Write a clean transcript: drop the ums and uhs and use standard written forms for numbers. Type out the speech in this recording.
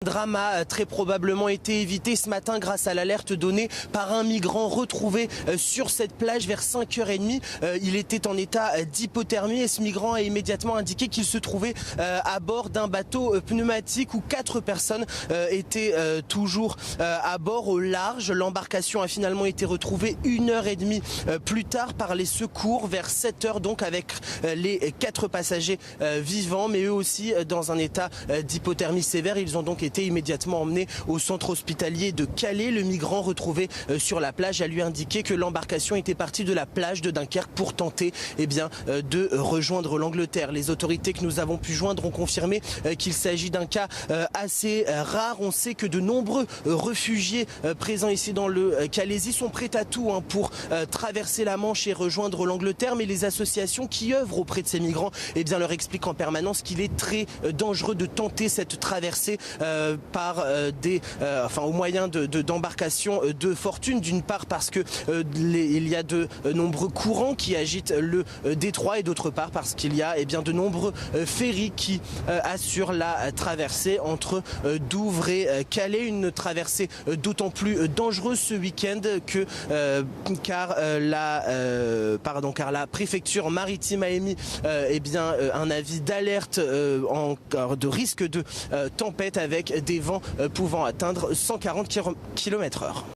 Le drame a très probablement été évité ce matin grâce à l'alerte donnée par un migrant retrouvé sur cette plage vers 5h30. Il était en état d'hypothermie et ce migrant a immédiatement indiqué qu'il se trouvait à bord d'un bateau pneumatique où 4 personnes étaient toujours à bord au large. L'embarcation a finalement été retrouvée 1h30 plus tard par les secours vers 7h, donc avec les 4 passagers vivants mais eux aussi dans un état d'hypothermie sévère. Ils ont donc été immédiatement emmené au centre hospitalier de Calais. Le migrant retrouvé sur la plage a lui indiqué que l'embarcation était partie de la plage de Dunkerque pour tenter de rejoindre l'Angleterre. Les autorités que nous avons pu joindre ont confirmé qu'il s'agit d'un cas assez rare. On sait que de nombreux réfugiés présents ici dans le Calaisis sont prêts à tout pour traverser la Manche et rejoindre l'Angleterre, mais les associations qui œuvrent auprès de ces migrants leur expliquent en permanence qu'il est très dangereux de tenter cette traversée au moyen d'embarcations de fortune, d'une part parce que il y a de nombreux courants qui agitent le détroit et d'autre part parce qu'il y a de nombreux ferries qui assurent la traversée entre Douvres et Calais, une traversée d'autant plus dangereuse ce week-end car la préfecture maritime a émis un avis d'alerte de risque de tempête avec des vents pouvant atteindre 140 km/h.